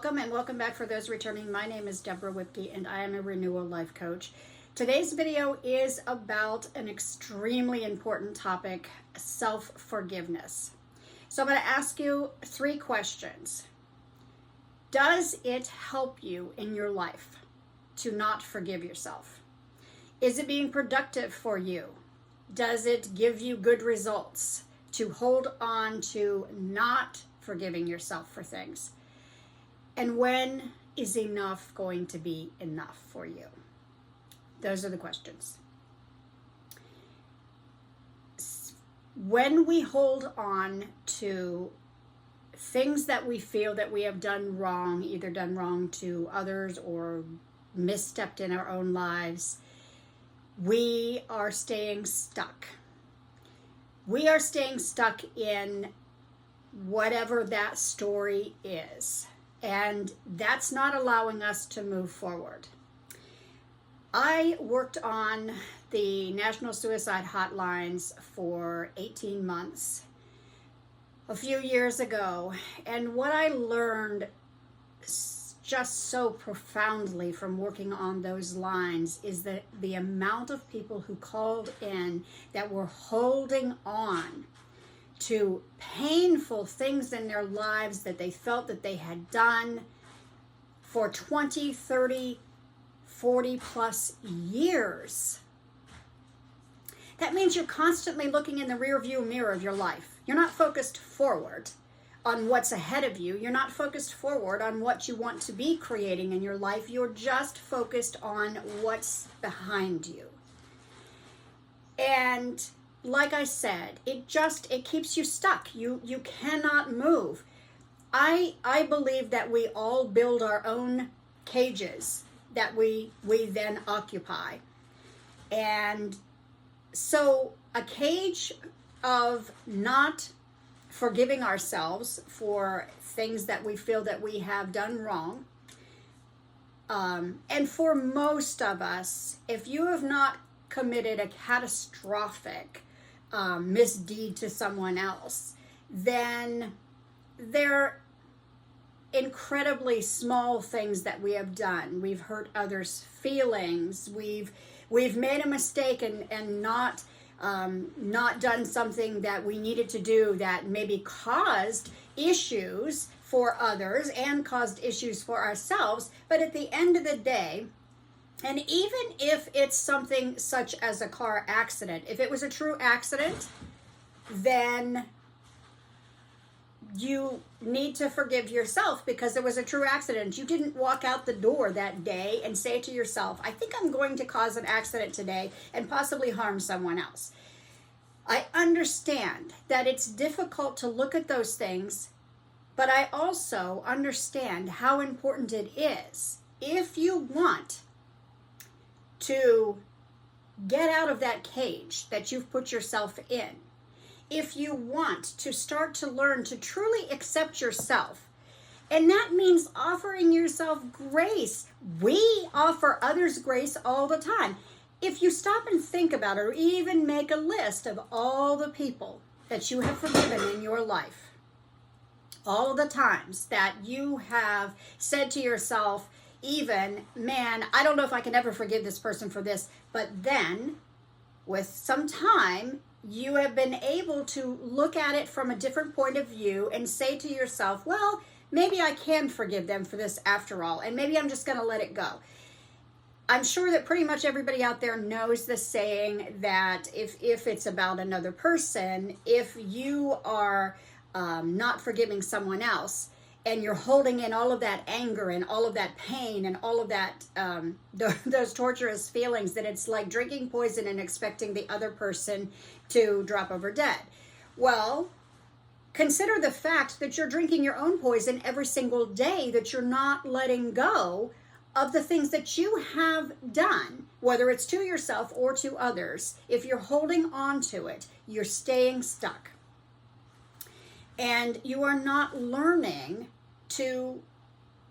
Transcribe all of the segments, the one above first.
Welcome and welcome back for those returning. My name is Deborah Whipke and I am a renewal life coach. Today's video is about an extremely important topic, self-forgiveness. So I'm going to ask you 3 questions. Does it help you in your life to not forgive yourself? Is it being productive for you? Does it give you good results to hold on to not forgiving yourself for things? And when is enough going to be enough for you? Those are the questions. When we hold on to things that we feel that we have done wrong, either done wrong to others or misstepped in our own lives, we are staying stuck. We are staying stuck in whatever that story is. And that's not allowing us to move forward. I worked on the National Suicide Hotlines for 18 months a few years ago. And what I learned just so profoundly from working on those lines is that the amount of people who called in that were holding on to painful things in their lives that they felt that they had done for 20, 30, 40 plus years. That means you're constantly looking in the rearview mirror of your life. You're not focused forward on what's ahead of you. You're not focused forward on what you want to be creating in your life. You're just focused on what's behind you. And like I said, it keeps you stuck. You cannot move. I believe that we all build our own cages that we then occupy. And so a cage of not forgiving ourselves for things that we feel that we have done wrong. And for most of us, if you have not committed a catastrophic misdeed to someone else, then they're incredibly small things that we have done. We've hurt others' feelings. We've made a mistake and not done something that we needed to do that maybe caused issues for others and caused issues for ourselves. But at the end of the day, and even if it's something such as a car accident, if it was a true accident, then you need to forgive yourself because it was a true accident. You didn't walk out the door that day and say to yourself, I think I'm going to cause an accident today and possibly harm someone else. I understand that it's difficult to look at those things, but I also understand how important it is if you want to get out of that cage that you've put yourself in. If you want to start to learn to truly accept yourself, and that means offering yourself grace. We offer others grace all the time. If you stop and think about it, or even make a list of all the people that you have forgiven in your life, all the times that you have said to yourself, even, man, I don't know if I can ever forgive this person for this, but then with some time, you have been able to look at it from a different point of view and say to yourself, well, maybe I can forgive them for this after all, and maybe I'm just going to let it go. I'm sure that pretty much everybody out there knows the saying that if it's about another person, if you are not forgiving someone else, and you're holding in all of that anger and all of that pain and all of that, those torturous feelings, that it's like drinking poison and expecting the other person to drop over dead. Well, consider the fact that you're drinking your own poison every single day, that you're not letting go of the things that you have done, whether it's to yourself or to others. If you're holding on to it, you're staying stuck. And you are not learning to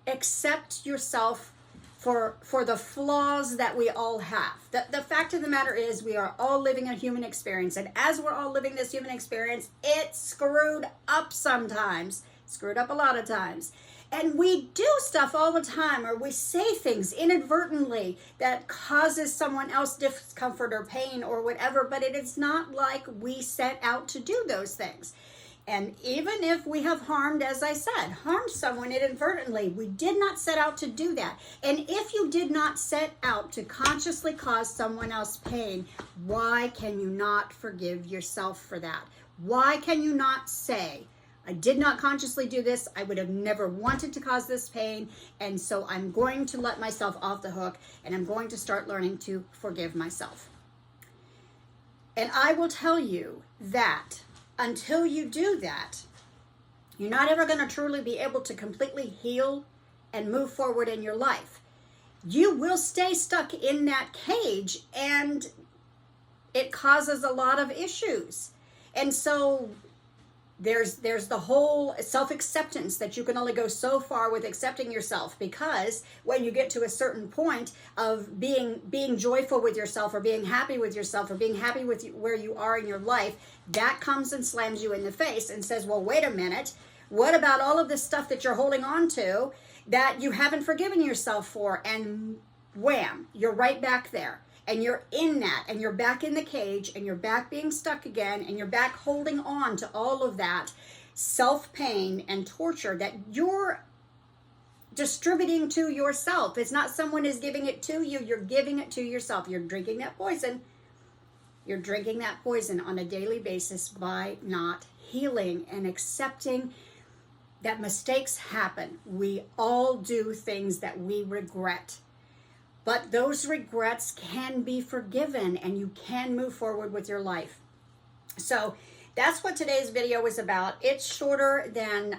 accept yourself for the flaws that we all have. The fact of the matter is we are all living a human experience. And as we're all living this human experience, it's screwed up sometimes, screwed up a lot of times. And we do stuff all the time, or we say things inadvertently that causes someone else discomfort or pain or whatever, but it is not like we set out to do those things. And even if we have harmed, as I said, harmed someone inadvertently, we did not set out to do that. And if you did not set out to consciously cause someone else pain, why can you not forgive yourself for that? Why can you not say, I did not consciously do this, I would have never wanted to cause this pain, and so I'm going to let myself off the hook, and I'm going to start learning to forgive myself. And I will tell you that until you do that, you're not ever going to truly be able to completely heal and move forward in your life. You will stay stuck in that cage, and it causes a lot of issues. And so there's the whole self-acceptance that you can only go so far with accepting yourself, because when you get to a certain point of being joyful with yourself, or being happy with yourself, or being happy with where you are in your life, that comes and slams you in the face and says, well, wait a minute, what about all of this stuff that you're holding on to that you haven't forgiven yourself for? And wham, you're right back there. And you're in that, and you're back in the cage, and you're back being stuck again, and you're back holding on to all of that self-pain and torture that you're distributing to yourself. It's not someone is giving it to you, you're giving it to yourself. You're drinking that poison. You're drinking that poison on a daily basis by not healing and accepting that mistakes happen. We all do things that we regret. But those regrets can be forgiven, and you can move forward with your life. So that's what today's video is about. It's shorter than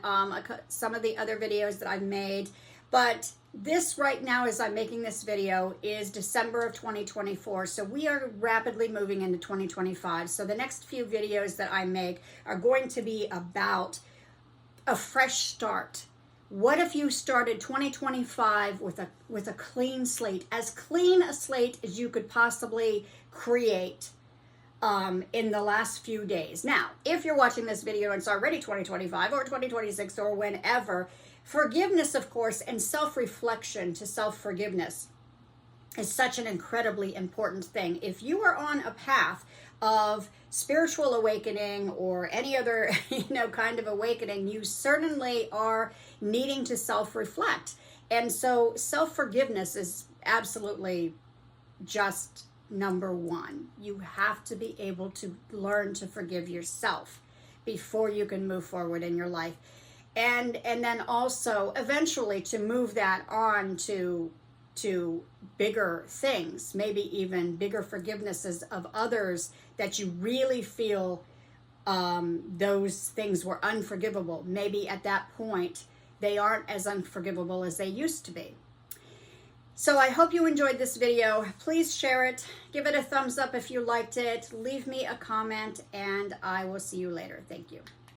some of the other videos that I've made. But this right now, as I'm making this video, is December of 2024. So we are rapidly moving into 2025. So the next few videos that I make are going to be about a fresh start. What if you started 2025 with a clean slate, as clean a slate as you could possibly create in the last few days? Now, if you're watching this video and it's already 2025 or 2026 or whenever, forgiveness, of course, and self-reflection to self-forgiveness is such an incredibly important thing. If you are on a path of spiritual awakening or any other, kind of awakening, you certainly are needing to self-reflect. And so self-forgiveness is absolutely just number one. You have to be able to learn to forgive yourself before you can move forward in your life. And then also eventually to move that on to bigger things, maybe even bigger forgivenesses of others that you really feel those things were unforgivable. Maybe at that point they aren't as unforgivable as they used to be. So I hope you enjoyed this video. Please share it, give it a thumbs up if you liked it, leave me a comment, and I will see you later. Thank you.